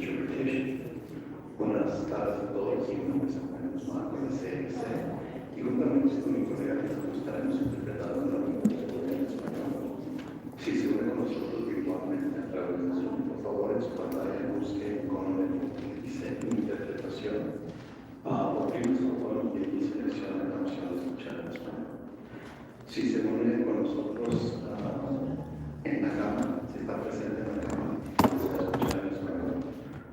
Interpretation. Buenas tardes a todos, mi nombre es Marco de CNC y juntamente con mi colega Jesús estaremos interpretando la literatura en español. Si se une con nosotros virtualmente a través de Zoom, por favor en su pantalla busque con el que dice interpretación. Oprime su botón y seleccione la opción de escuchar en español. Si se une con nosotros en la cámara, si está presente en la cámara, puede escuchar en español.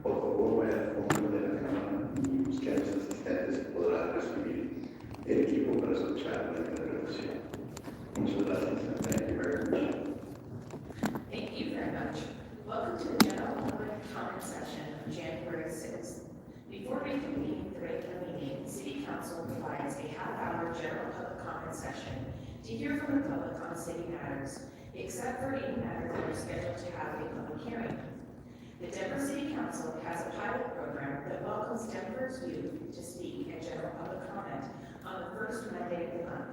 Por favor, vaya al fondo de la cámara y busque a los asistentes que podrán recibir el equipo para escuchar la interpretación. Muchas gracias and thank you very much. Thank you very much. Welcome to the general public comment session of January 6th. Before reconvening the regular meeting, City Council provides a half-hour general public comment session to hear from the public on city matters, except for any matter that are scheduled to have a public hearing. The Denver City Council has a pilot program that welcomes Denver's youth to speak at general public comment on the first Monday of the month.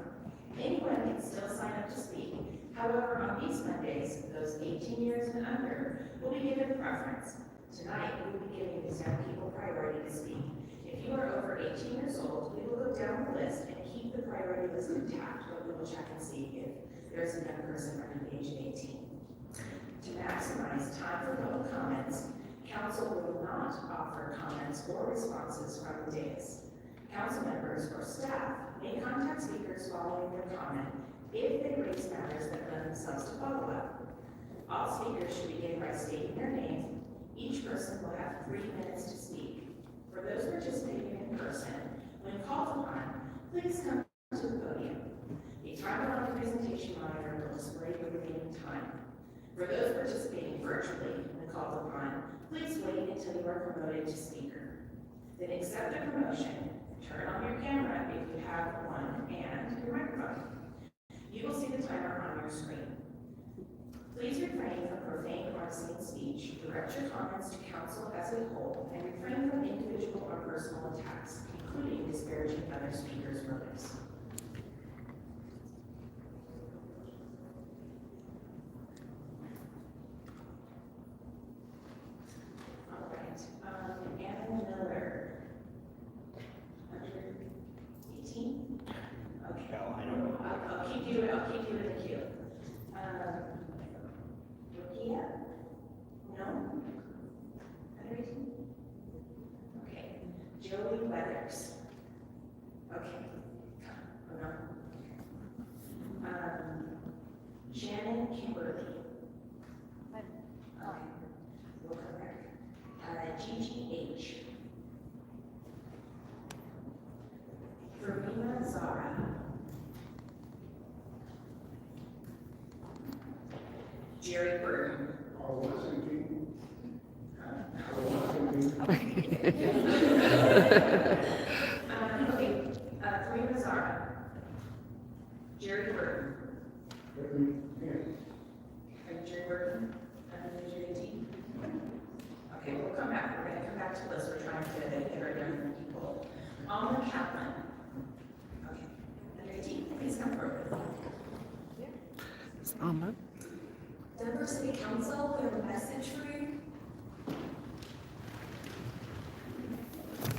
Anyone can still sign up to speak. However, on these Mondays, those 18 years and under will be given preference. Tonight, we will be giving these young people priority to speak. If you are over 18 years old, we will go down the list and keep the priority list intact, but we will check and see if there's a young person under the age of 18. To maximize time for public comments, Council will not offer comments or responses from the dais. Council members or staff may contact speakers following their comment if they raise matters that lend themselves to follow-up. All speakers should begin by stating their name. Each person will have 3 minutes to speak. For those participating in person, when called upon, please come to the podium. A timer on the presentation monitor will display the remaining time. For those participating virtually, when called upon, please wait until you are promoted to speaker. Then accept the promotion, turn on your camera if you have one, and your microphone. You will see the timer on your screen. Please refrain from profane or obscene speech, direct your comments to council as a whole, and refrain from individual or personal attacks, including disparaging other speakers' motives. Anna Miller. 118? Okay. No, I don't know. I'll keep you in the queue. Rokia? No? 118? Okay. Joey Weathers. Okay. Hold on. Shannon Kimberly. Okay. We'll come back. GGH. Verena Zara. Jerry Burton. Verena Zara. Jerry Burton. Jerry Burton. Okay, we'll come back. We're going to come back to this. We're trying to get our young people. Alma Kaplan. Okay. Under 18, please come forward. Alma. Denver City Council, we have a message for you.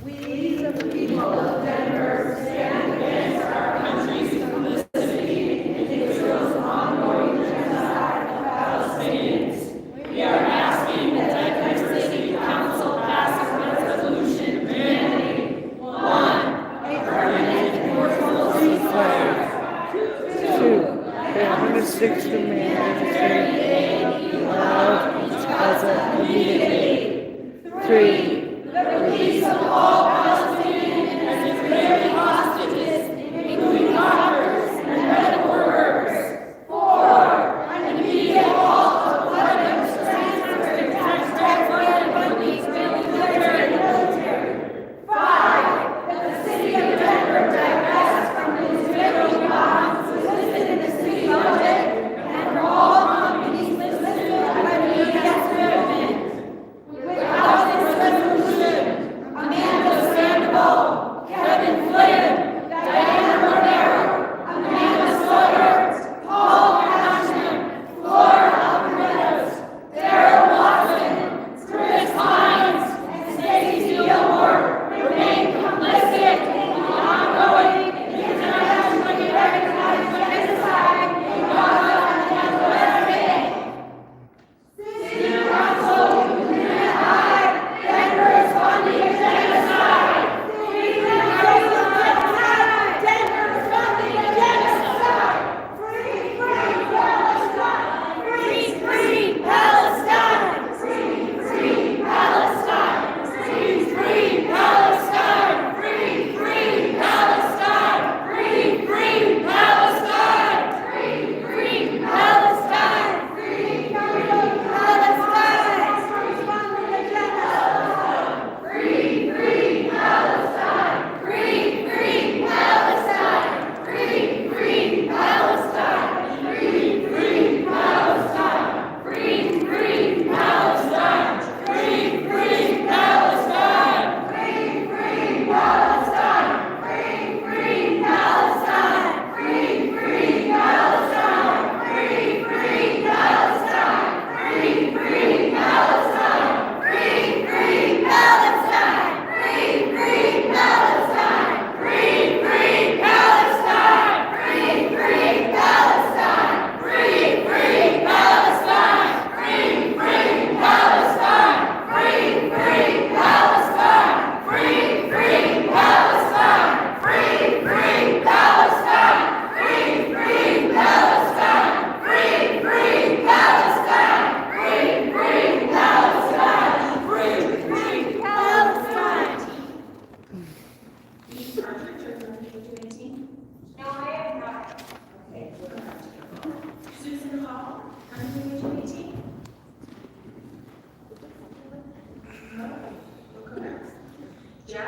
We, the people of Denver, stand against our country's complicity in Israel's ongoing genocide of Palestinians. We are asking that Denver City Council pass a resolution demanding 1. A permanent enforceable ceasefire. 2. The 106 demands allowed Gaza immediately. 3. The release of all Palestinian and Israeli hostages, including doctors and medical workers. 4. An immediate halt of weapons transfer to tax-funded funding to military. 5. That the city of Denver divest from the Israeli bonds listed in the city budget and from all companies listed by the U.S. government. Without this resolution, Amanda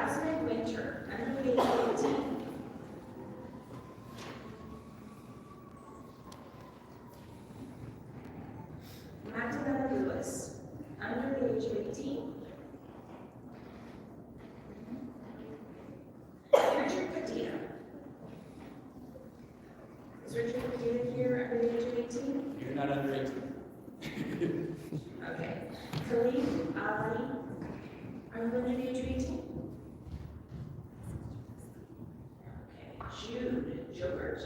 Jasmine Winter, under the age of 18. Magdalena Lewis, under the age of 18. Richard Padilla. Is Richard Padilla here under the age of 18? You're not under 18. Okay. Khalid Ali, under the age of 18? Okay. Jude Gilbert.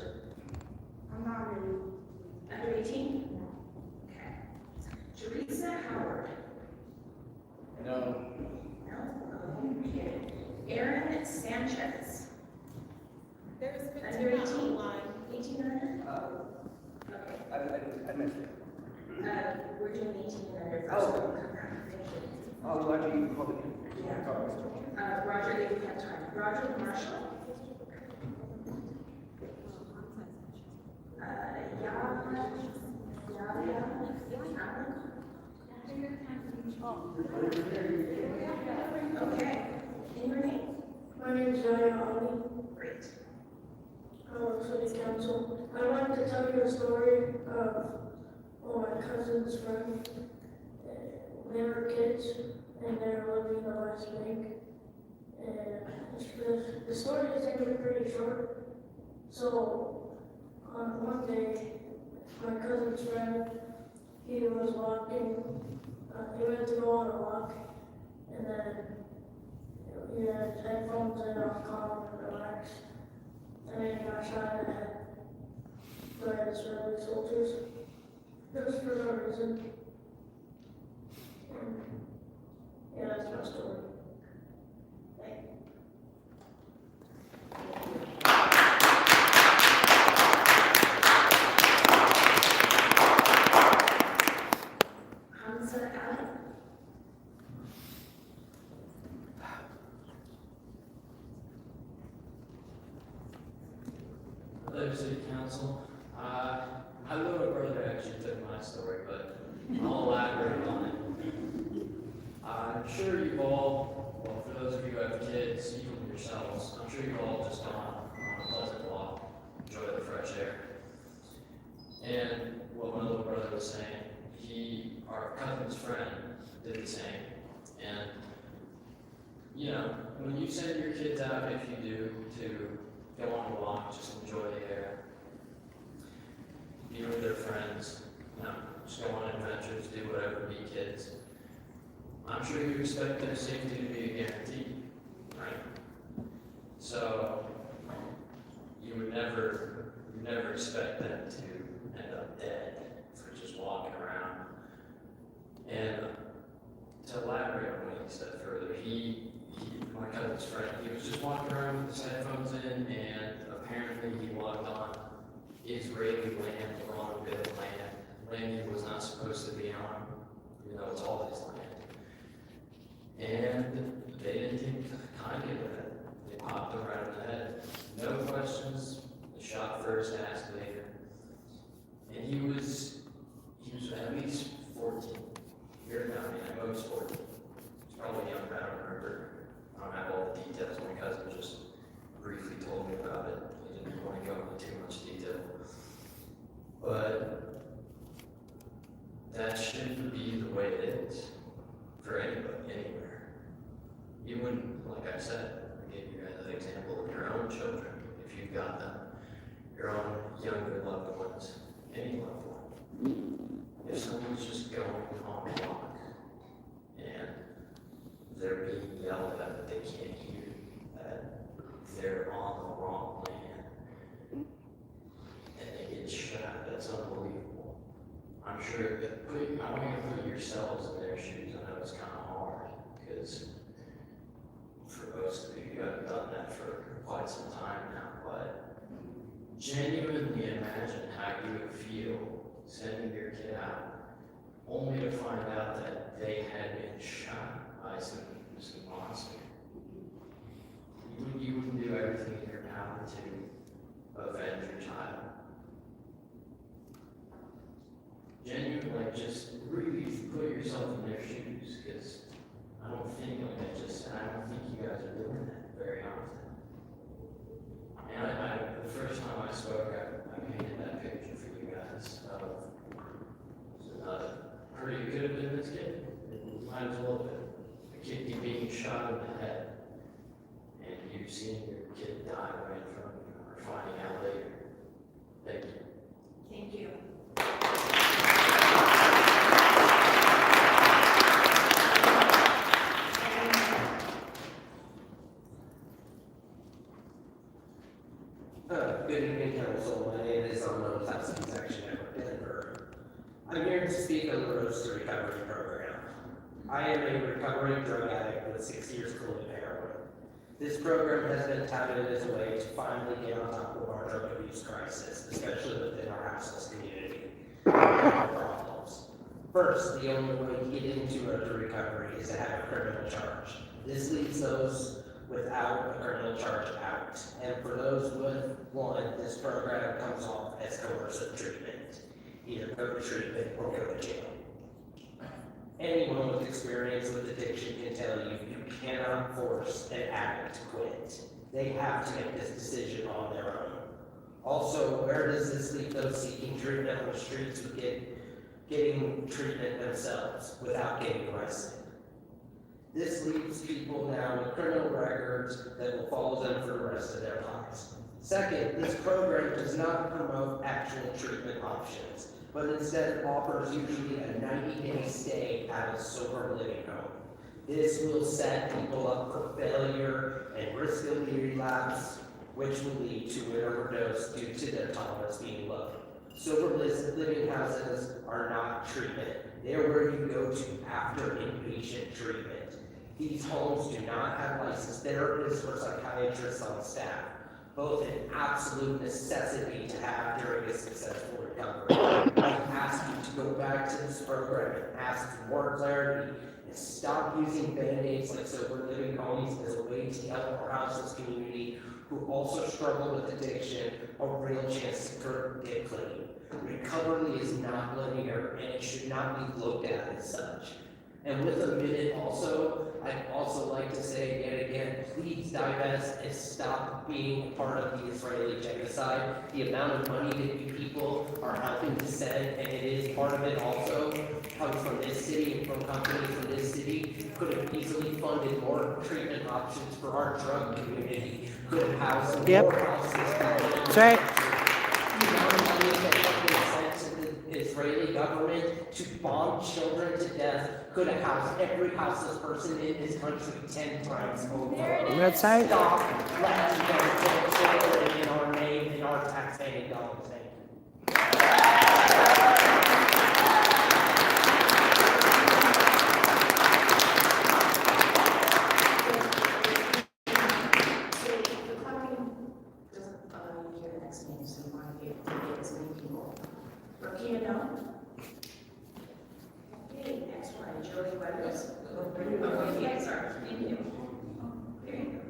I'm not under 18? Okay. Teresa Howard. No. No? Okay. Aaron Sanchez. There's been Under two 18? online. 18 and under? Okay. I missed it. We're doing 18 and under first. Oh. Thank you. Oh, well, actually, you can call it. Yeah. Roger, if you have time. Roger Marshall. Okay. And your name? My name is Yaya Ali. Great. City Council. I'd like to tell you a story of my cousin's friend. They were kids and they were living in the West Bank. And the story is actually pretty short. So one day, my cousin's friend, he was walking. He went to go on a walk, and then he had his headphones in, all calm and relaxed. And then he got shot in the head by Israeli soldiers, just for no reason. And, yeah, that's my story. Thank you. Hamza Allen. Hello, City Council. My little brother actually took my story, but I'll elaborate on it. I'm sure you've all, well, for those of you who have kids, even yourselves, I'm sure you've all just gone on a pleasant walk, enjoy the fresh air. And what my little brother was saying, our cousin's friend, did the same. And, you know, when you send your kids out, if you do, to go on a walk, just enjoy the air, be with their friends, just go on adventures, do whatever, be kids. I'm sure you expect their safety to be a guarantee, right? So you would never expect them to end up dead for just walking around. And to elaborate on what he said further, my cousin's friend, he was just walking around with his headphones in, and apparently he walked on Israeli land, or on a bit of land he was not supposed to be on, even though it's all his land. And they didn't think kindly of it. They popped him right in the head. No questions, shot first, asked later. And he was at least 14. Here, I mean, I know he's 14. He's probably younger, I don't remember. I don't have all the details. My cousin just briefly told me about it. He didn't want to go into too much detail. But that shouldn't be the way it is for anybody, anywhere. You wouldn't, like I said, I gave you guys an example of your own children, if you've got them, your own younger loved ones, any loved one. If someone's just going on a walk and they're being yelled at that they can't hear, that they're on the wrong land, and they get shot, that's unbelievable. I'm sure that I want you to put yourselves in their shoes. I know it's kind of hard, because for most of you have done that for quite some time now, but genuinely imagine how you would feel sending your kid out, only to find out that they had been shot by some monster. You wouldn't do everything in your power to avenge your child. Genuinely, just really put yourself in their shoes, because I don't think you guys are doing that. being shot in the head, and you seeing your kid die right in front of you, or finding out later. Thank you. Thank you. Good evening, Council. My name is Arnold Thompson, Section Network Denver. I'm here to speak on the Roads to Recovery program. I am a recovering drug addict with 6 years clean heroin. This program has been touted as a way to finally get on top of our drug abuse crisis, especially within our houseless community. Problems. First, the only way to get into road to recovery is to have a criminal charge. This leaves those without a criminal charge out. And for those with one, this program comes off as coercive treatment. Either go to treatment or go to jail. Anyone with experience with addiction can tell you you cannot force an addict to quit. They have to make this decision on their own. Also, where does this leave those seeking treatment on the streets who getting treatment themselves without getting arrested? This leaves people now with criminal records that will follow them for the rest of their lives. Second, this program does not promote actual treatment options, but instead offers usually a 90-day stay at a sober living home. This will set people up for failure and risk of relapse, which will lead to an overdose due to their tolerance being low. Sober living houses are not treatment. They are where you go to after inpatient treatment. These homes do not have licensed therapists or psychiatrists on staff, both an absolute necessity to have during a successful recovery. I ask you to go back to this program and ask for more clarity and stop using band-aids like sober living homes as a way to help our houseless community who also struggle with addiction a real chance to get clean. Recovery is not linear and it should not be looked at as such. And with a minute also, I'd also like to say yet again, please divest and stop being a part of the Israeli genocide. The amount of money that you people are helping to send, and it is part of it also, comes from this city and from companies from this city, could have easily funded more treatment options for our drug community, could have housed more houses. That's right. The amount of money that has been sent to the Israeli government to bomb children to death could have housed every houseless person in this country 10 times over. That's right. Stop letting them kill children in our name, in our taxpaying dollars. Thank you. So the clouding doesn't allow you to hear the next name, so you want to be able to get as many people. Rokina, no? Okay, next one, Jody Weathers. Oh, yeah, sorry, thank you. There you go.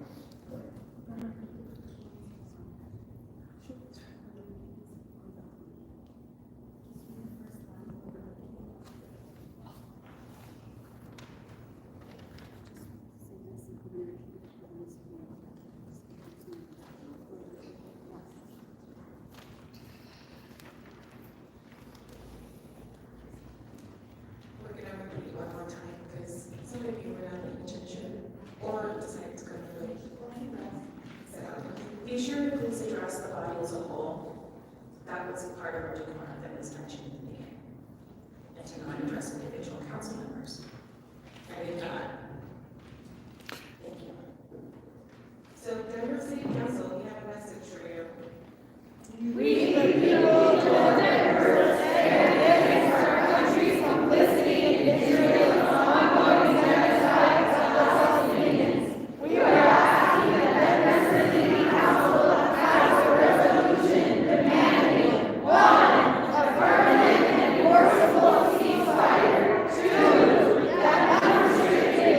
We're gonna repeat one more time because some of you were not paying attention or decided to go through it. So be sure to please address the body as a whole. That was part of our decorum that was mentioned in the beginning. And to not address individual council members. I did not. Thank you. So Denver City Council, we have a message for you. We, the people of Denver, stand against our country's complicity in Israel's ongoing genocide of the Palestinians. We are asking that Denver City Council pass a resolution demanding 1. A permanent and forcible ceasefire. 2. That unrestricted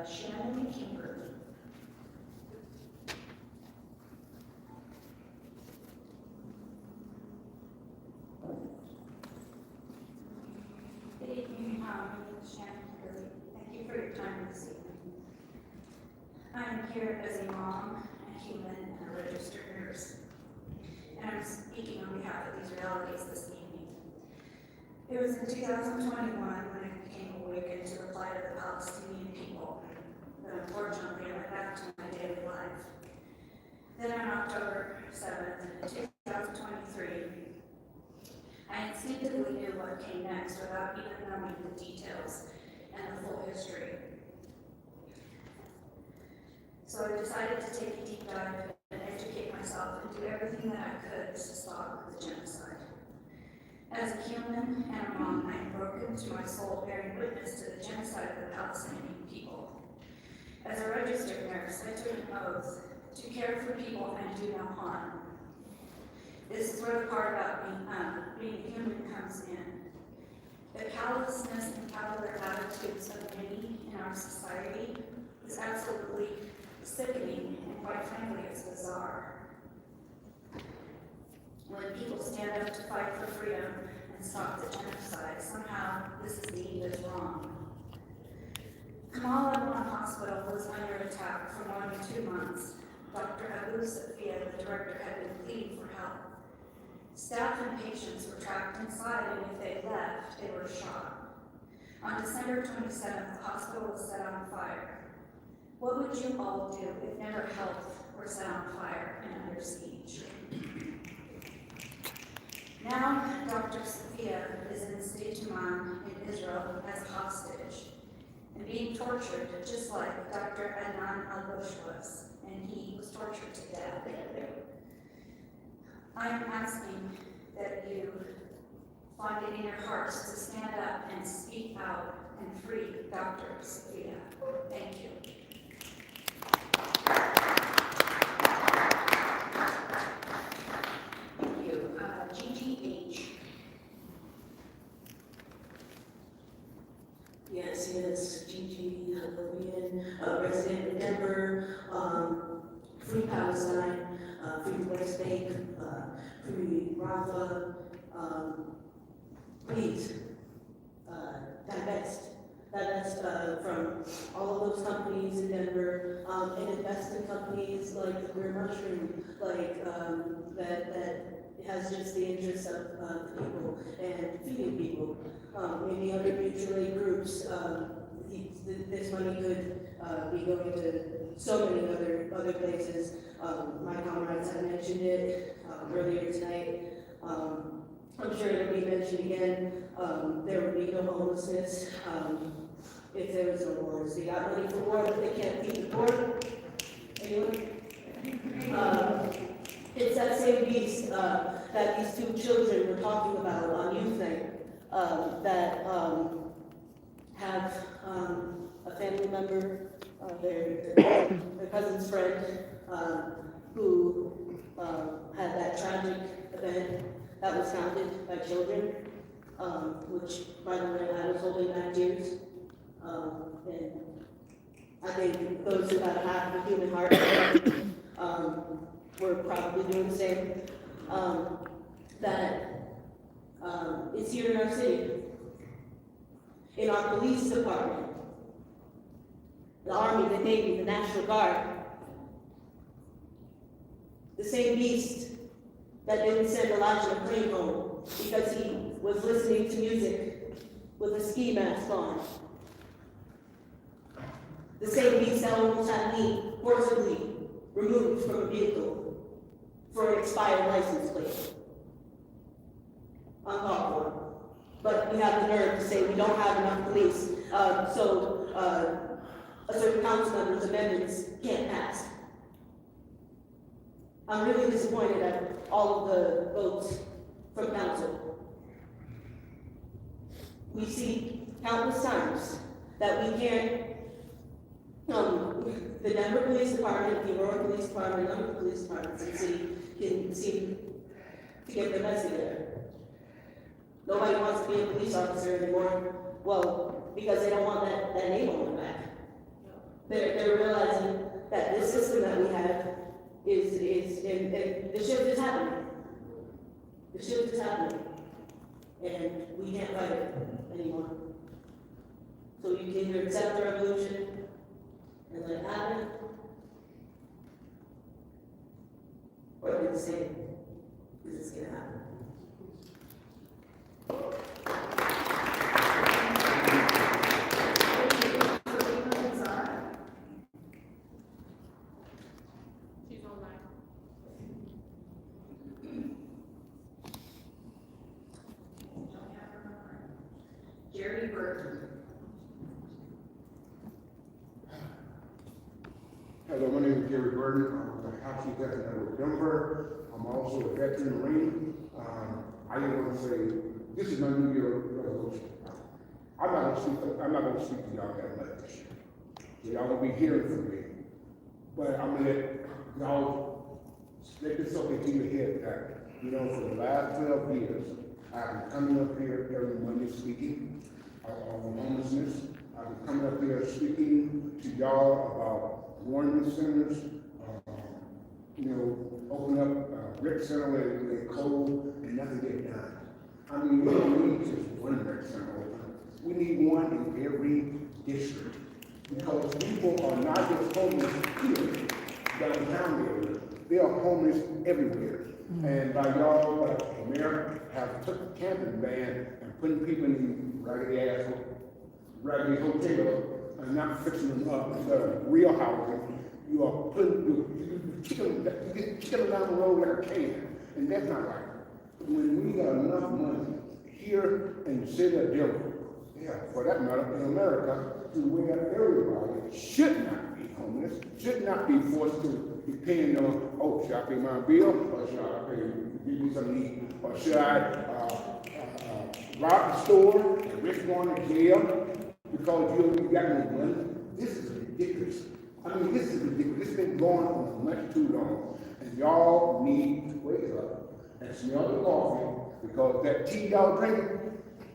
Shannon Kimber. Good evening, my name is Shannon Kimber. Thank you for your time this evening. I'm here as a mom, a human, and a registered nurse. And I'm speaking on behalf of these realities this evening. It was in 2021 when I became awakened to the plight of the Palestinian people, but unfortunately I went back to my daily life. Then on October 7th, 2023, I instinctively knew what came next without even knowing the details and the full history. So I decided to take a deep dive and educate myself and do everything that I could to stop the genocide. As a human and a mom, I am broken to my soul bearing witness to the genocide of the Palestinian people. As a registered nurse, I took an oath to care for people and do no harm. This is where the part about being human comes in. The callousness and cavalier attitudes of many in our society is absolutely sickening, and quite frankly, it's bizarre. When people stand up to fight for freedom and stop the genocide, somehow this is deemed as wrong. Kamal Adwan Hospital was under attack for more than 2 months. Dr. Abu Safia, the director, had been pleading for help. Staff and patients were trapped inside, and if they left, they were shot. On December 27th, the hospital was set on fire. What would you all do if never health were set on fire and under siege? Now, Dr. Safia is in State-Tuman in Israel as a hostage and being tortured just like Dr. Adnan al-Bush was, and he was tortured to death. I am asking that you find it in your hearts to stand up and speak out and free Dr. Safia. Thank you. Thank you. GGH. Yes, Gigi, Lillian, resident in Denver, free Palestine, free West Bank, free Rafah, please, divest from all of those companies in Denver, and invest in companies like the Queer Mushroom, like that has just the interests of the people and feeding people. Maybe other mutual aid groups, this money could be going to so many other places. My comrades have mentioned it earlier tonight. I'm sure it'll be mentioned again. There would be no homelessness if there was no wars. They got money for war, but they can't feed the poor. Anyone? It's that same beast that these 2 children were talking about on Youth Night that have a family member, their cousin's friend, who had that tragic event that was founded by children, which, by the way, I was holding back tears. And I think those who have half of a human heart were probably doing the same. It's here in our city, in our police department, the Army, the Navy, the National Guard. The same beast that didn't send Elijah McClain home because he was listening to music with a ski mask on. The same beast that almost had me forcibly removed from a vehicle for an expired license plate. Uncalled for. But we have the nerve to say we don't have enough police, so a certain council member's amendments can't pass. I'm really disappointed at all of the votes from council. We see countless times that we can't, the Denver Police Department, the Aurora Police Department, and other police departments in the city can seem to get their mess together. Nobody wants to be a police officer anymore, well, because they don't want that name on their back. They're realizing that this system that we have and the shift is happening. The shift is happening. And we can't fight it anymore. So you can either accept the revolution and let it happen, or you can say it, because it's gonna happen. She's online. Don't have her number. Jerry Burton. Hello, my name is Gary Burton. I'm a house executive with Denver. I'm also a veteran Marine. I just want to say, this is my New Year resolution. I'm not gonna speak to y'all that much. So y'all gonna be hearing from me. But I'm gonna let y'all, let this soak into your head that, you know, for the last 12 years, I've been coming up here every Monday speaking on homelessness. I've been coming up here speaking to y'all about warning centers, you know, open up rec center where they cold and nothing get done. I mean, we don't need just one rec center open. We need one in every district. Because people are not just homeless here, downtown area, they are homeless everywhere. And by y'all, the mayor have took the camping ban and putting people in these raggedy hotels and not fixing them up instead of real housing. You are putting, you kick them down the road like a can, and that's not right. When we got enough money here in the city of Denver, yeah, for that matter, in America, to where everybody should not be homeless, should not be forced to depend on, oh, should I pay my bill, or should I give me something to eat, or should I rob the store and risk going to jail because you got no money? This is ridiculous. I mean, this is ridiculous. This has been going on much too long, and y'all need to wake up and smell the coffee, because that tea y'all drinking,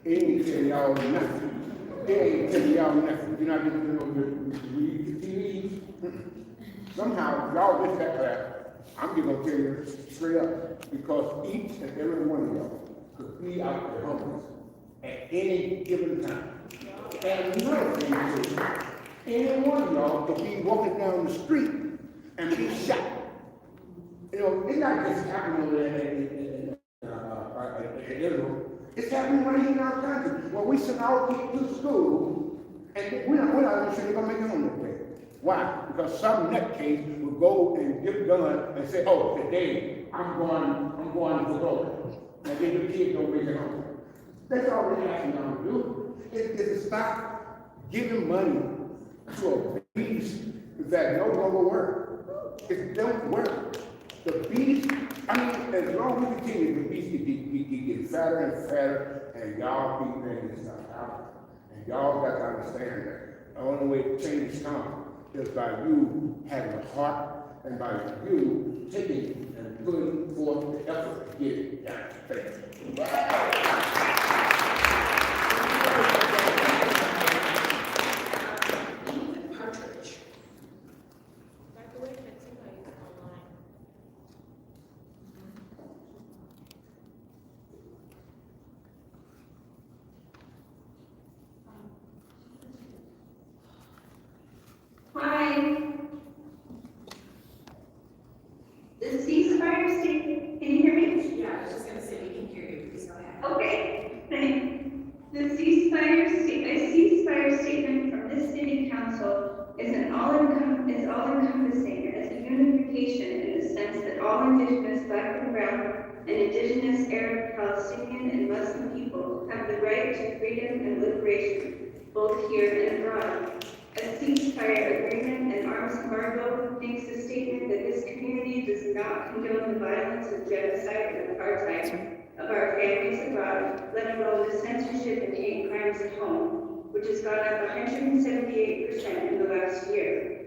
it ain't telling y'all nothing. It ain't telling y'all nothing. You're not even going to read the TVs. Somehow, y'all get that crap. I'm just going to tell you straight up, because each and every one of y'all could be out there homeless at any given time. And another thing is, any one of y'all could be walking down the street and be shot. You know, it's not just happening over there in Israel. It's happening right here in our country. When we send our kids to school, and we're not even sure they're going to make it home that day. Why? Because some nutcase will go and get a gun and say, oh, today I'm going to glory. And then the kids don't make it home. That's all we're asking y'all to do. Is to stop giving money to a beast that no longer work. It don't work. The beast, I mean, as long as we continue, the beast keep getting fatter and fatter, and y'all keep bringing this stuff out. And y'all got to understand that the only way to change come is by you having a heart, and by you taking and putting forth the effort to get it done. Thank you. Hi. The ceasefire statement, can you hear me? Yeah, I was just gonna say, we can hear you, please go ahead. Okay, thanks. The ceasefire statement from this city council is all-encompassing as a unification in the sense that all indigenous Black and Brown and indigenous Arab, Palestinian, and Muslim people have the right to freedom and liberation, both here and abroad. A ceasefire agreement and arms embargo makes a statement that this community does not condone the violence of genocide and apartheid of our families abroad, let alone the censorship and hate crimes at home, which has gone up 178% in the last year.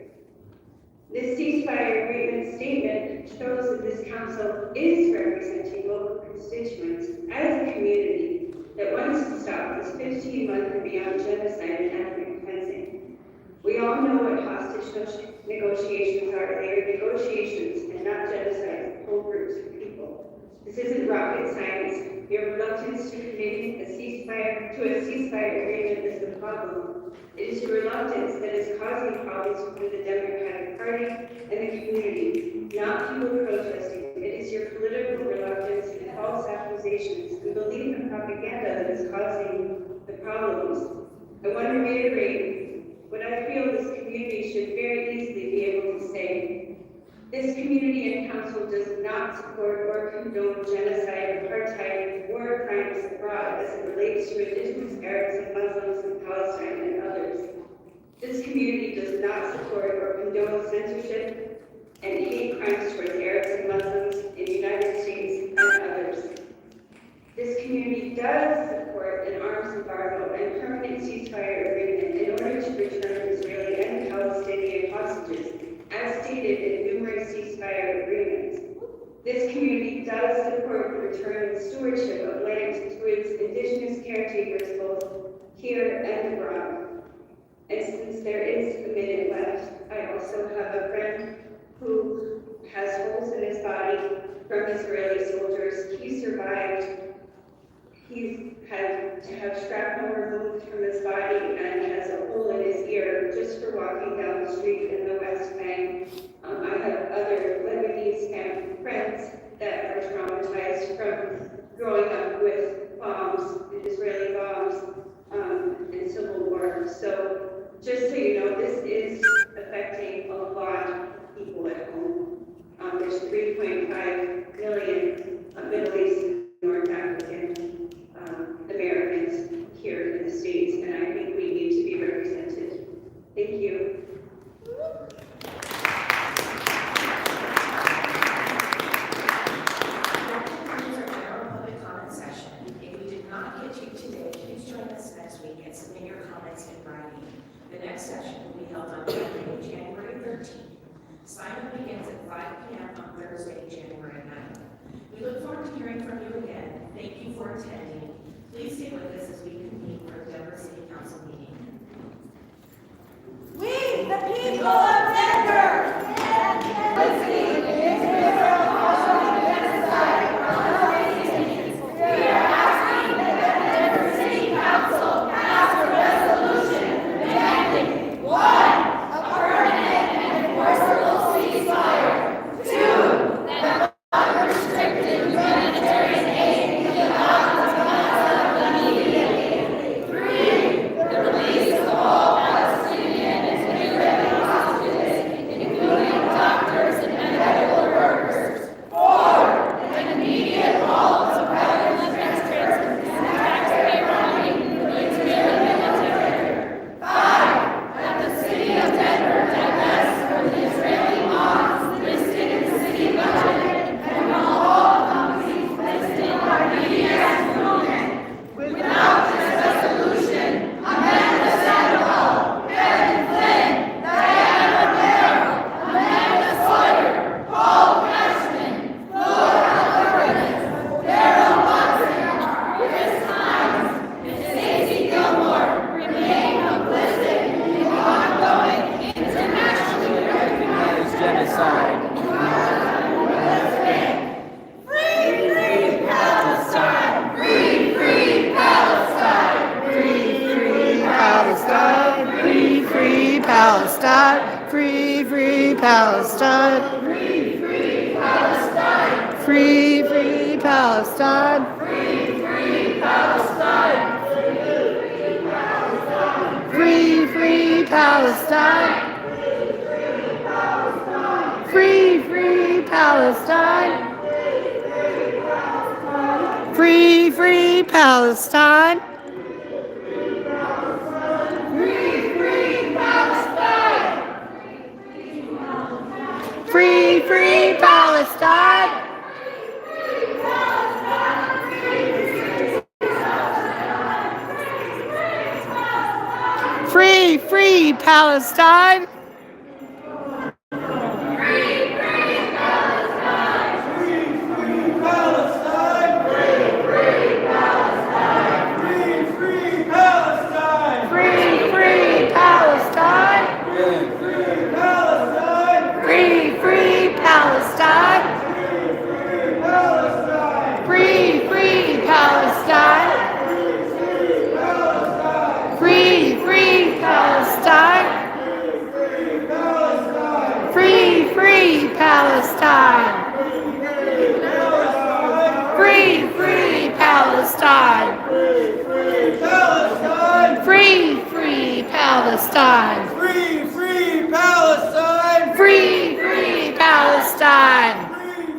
This ceasefire agreement statement shows that this council is representing local constituents as a community that wants to stop this 15-month and beyond genocide and ethnic cleansing. We all know what hostage negotiations are. They are negotiations and not genocide of whole groups of people. This isn't rocket science. Your reluctance to committing a ceasefire agreement is the problem. It is your reluctance that is causing problems for the Democratic Party and the community, not people protesting. It is your political reluctance and false accusations and belief in propaganda that is causing the problems. I want to reiterate what I feel this community should very easily be able to say. This community and council does not support or condone genocide, apartheid, war crimes abroad as it relates to indigenous Arabs and Muslims in Palestine and others. This community does not support or condone censorship and hate crimes towards Arabs and Muslims in the United States and others. This community does support an arms embargo and permanent ceasefire agreement in order to return Israeli and Palestinian hostages, as stated in numerous ceasefire agreements. This community does support the return and stewardship of land to its indigenous caretakers both here and abroad. And since there is a minute left, I also have a friend who has holes in his body from Israeli soldiers. He survived. He's had to have shrapnel removed from his body and has a hole in his ear just for walking down the street in the West Bank. I have other Lebanese friends that are traumatized from growing up with bombs, Israeli bombs, in Civil War. So just so you know, this is affecting a lot of people at home. There's 3.5 million Middle East and North African Americans here in the States, and I think we need to be represented. Thank you. That concludes our general public comment session. If we did not get to you today, please join us next week and submit your comments in writing. The next session will be held on January 13th. Sign-up begins at 5 p.m. on Thursday, January 9th. We look forward to hearing from you again. Thank you for attending. Please stay with us as we convene for the Denver City Council meeting. We, the people of Denver, listening to Israel causing genocide on Palestinians. We are asking that the Denver City Council pass a resolution demanding 1. A permanent and enforceable ceasefire. 2. That unrestricted humanitarian aid be allowed to Gaza immediately. 3. The release of all Palestinian and Israeli hostages, including doctors and medical workers. 4. An immediate halt to weapons transfers and taxpayer money for the Israeli military. 5. That the city of Denver divest from the Israeli bonds listed in the city budget and from all companies listed by BDS movement. Without this resolution, Amanda Sandoval, Kevin Flynn, Diana Romero, Amanda Sawyer, Paul Cashman, Laura Alvarez, Daryl Watson, Chris Hines, and Stacey Gilmore remain complicit in the ongoing internationally recognized genocide. Free Palestine! Free Palestine! Free Palestine, free Palestine, free Palestine, Free Palestine! free Palestine, Free Palestine! free Palestine, free Palestine, free Palestine, free Palestine, free Palestine, free Palestine, Palestine! Free, free Palestine! Free, free Palestine! Free, free Palestine! Free, free Palestine!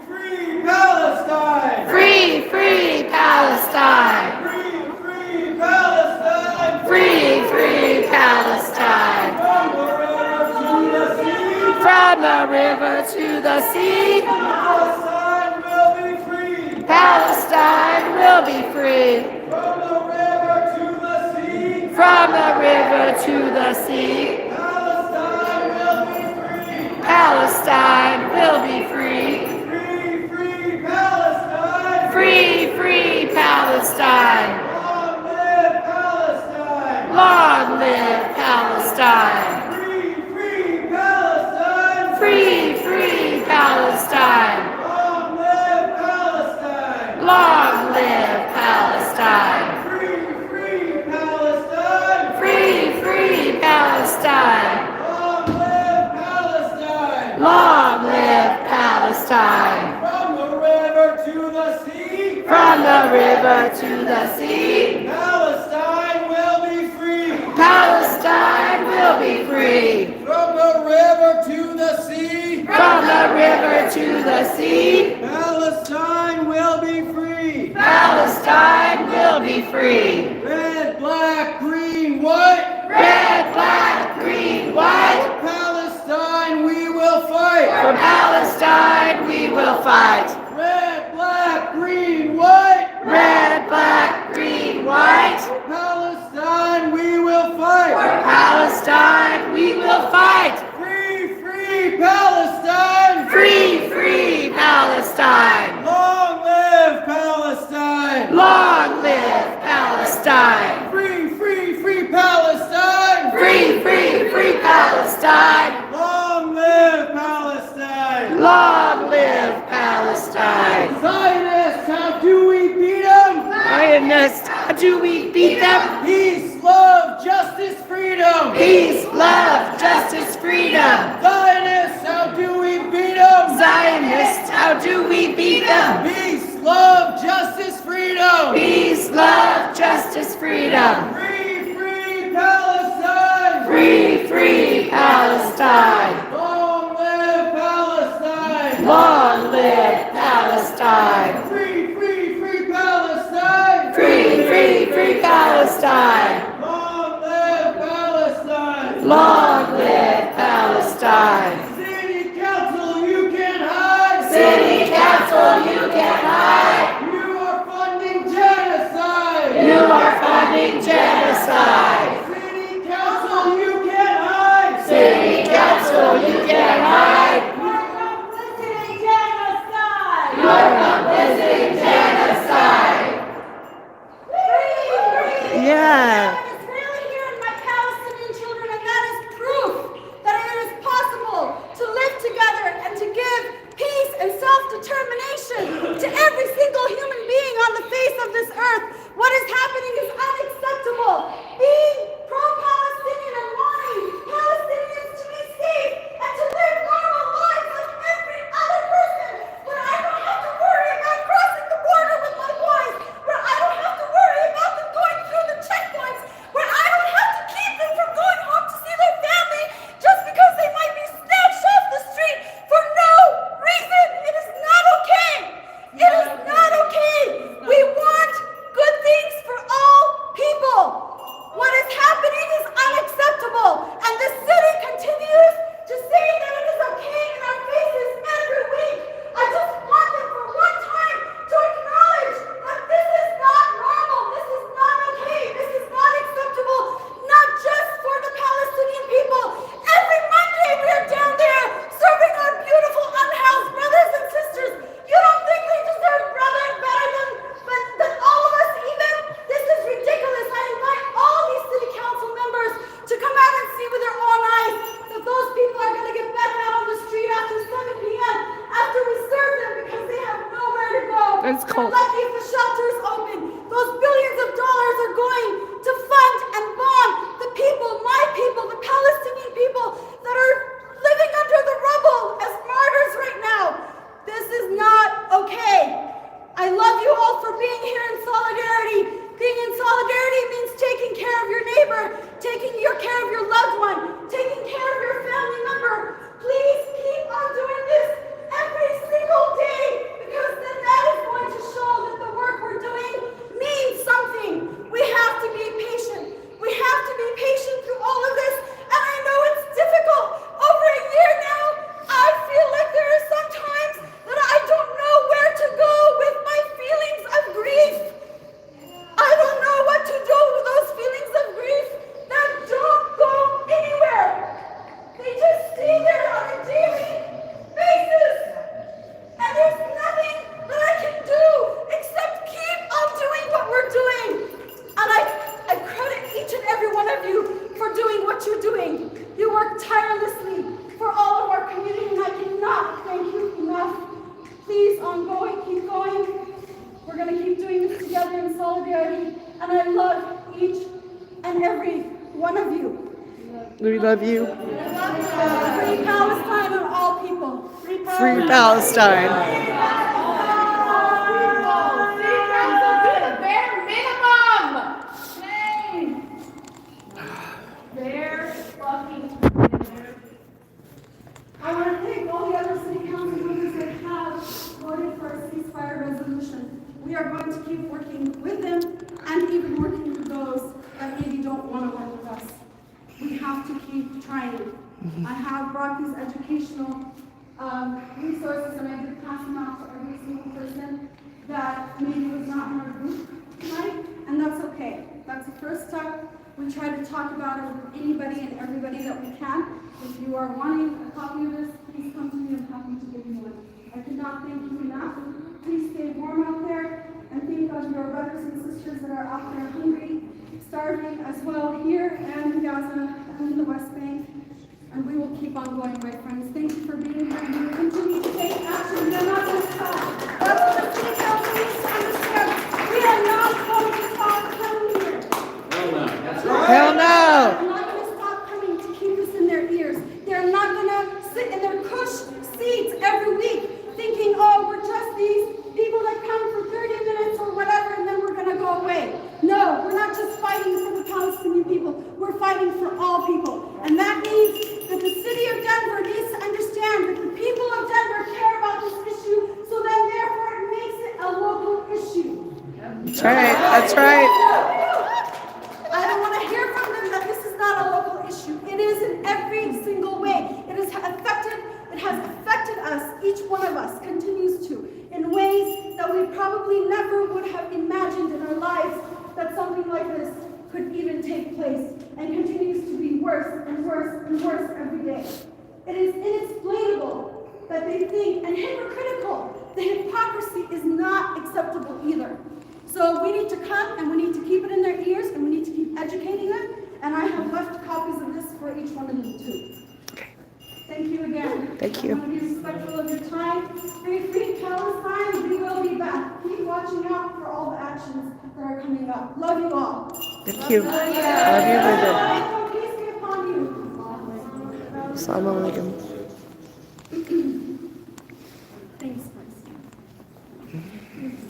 Free Palestine! Free, free Palestine! Free Palestine! Free, free Palestine! From the river to the sea, From the river to the sea, Palestine will be free. Palestine will be free. From the river to the sea, From the river to the sea, Palestine will be free. Palestine will be free. Free Palestine! Free, free Palestine. Long live Palestine! Long live Palestine. Free Palestine! Free, free Palestine. Long live Palestine! Long live Palestine. Free Palestine! Free, free Palestine. Long live Palestine! Long live Palestine. From the river to the sea, From the river to the sea, Palestine will be free. Palestine will be free. From the river to the sea, From the river to the sea, Palestine will be free. Palestine will be free. Red, black, green, white. Red, black, green, white. Palestine we will fight. For Palestine we will fight. Red, black, green, white. Red, black, green, white. Palestine we will For fight. Palestine we will fight. Free, free Palestine. Free, free Palestine. Long live Palestine. Long live Palestine. Free, free, free Palestine. Free, free, free Palestine. Long live Palestine. Long live Palestine. Zionists, how do we beat them? Zionists, how do we beat them? Peace, love, justice, freedom. Peace, love, justice, freedom. Zionists, how do we beat them? Zionists, how do we beat them? Peace, love, justice, freedom. Peace, love, justice, freedom. Free, free Palestine. Free, free Palestine. Long live Palestine. Long live Palestine. Free, free, free Palestine. Free, free, free Palestine. Long live Palestine. Long live Palestine. City Council, you can hide. City Council, you can hide. You are funding genocide. You are funding genocide. City Council, you can hide. City Council, you can hide. You're complicit genocide. Yeah. God is really here in my Palestinian children, and that is proof that it is possible to live together and to give peace and self-determination to every single human being on the face of this earth. What is happening is unacceptable. Being pro-Palestinian and wanting Palestinians to be safe and to live normal lives like every other person, where I don't have to worry about crossing the border with my boys, where I don't have to worry about them going through the checkpoints, where I don't have to keep them from going home to see their family just because they might be snatched off the street for no reason. It is not okay. It is not okay. We want good things for all people. What is happening is unacceptable, and the city continues to say that it is okay in our faces every week. I just want them for one time to acknowledge that this is not normal, this is not okay, this is not acceptable, not just for the Palestinian people. Every Monday we are down there serving our beautiful unhoused brothers and sisters. You don't think they deserve better than all of us even? This is ridiculous. I invite all these city council members to come out and see with their own eyes that those people are going to get back out on the street after 7 p.m. after we serve them because they have nowhere to go. It's cold. They're lucky if the shelter is open. Those billions of dollars are going to fund and bond the people, my people, the Palestinian people that are living under the rubble as martyrs right and I love each and every one of you. We love you. Free Palestine and all people. Free Palestine. Bare minimum! Bare fucking minimum. I want to thank all the other city council members that have voted for a ceasefire resolution. We are going to keep working with them and even working with those that maybe don't want to work with us. We have to keep trying. I have brought these educational resources, and I did pass them out to every single person that maybe was not in our group tonight, and that's okay. That's the first step. We try to talk about it with anybody and everybody that we can. If you are wanting a copy of this, please come to me. I'm happy to give you one. I cannot thank you enough. Please stay warm out there, and think of your brothers and sisters that are out there hungry, starving as well here and in Gaza and in the West Bank. And we will keep on going, my friends. Thank you for being here. You will continue to take action. We are not going to stop. That's what the city council needs to understand. We are not going to stop coming here. Hell no. They're not going to stop coming to keep us in their ears. They're not going to sit in their cush seats every week thinking, oh, we're just these people that come for 30 minutes or whatever, and then we're going to go away. No, we're not just fighting for the Palestinian people. We're fighting for all people. And that means that the city of Denver needs to understand that the people of Denver care about this issue, so then therefore it makes it a local issue. That's right. That's right. I don't want to hear from them that this is not a local issue. It is in every single way. It has affected us, each one of us continues to, in ways that we probably never would have imagined in our lives that something like this could even take place, and continues to be worse and worse and worse every day. It is inexplainable that they think, and hypocritical. The hypocrisy is not acceptable either. So we need to come and we need to keep it in their ears and we need to keep educating them. And I have left copies of this for each one of them too. Thank you again. Thank you. I want to be respectful of your time. Free Palestine, we will be back. Keep watching out for all the actions that are coming up. Love you all. Thank you. Love you, brother. Peace be upon you. Assalamu alaikum. Thanks, Chris.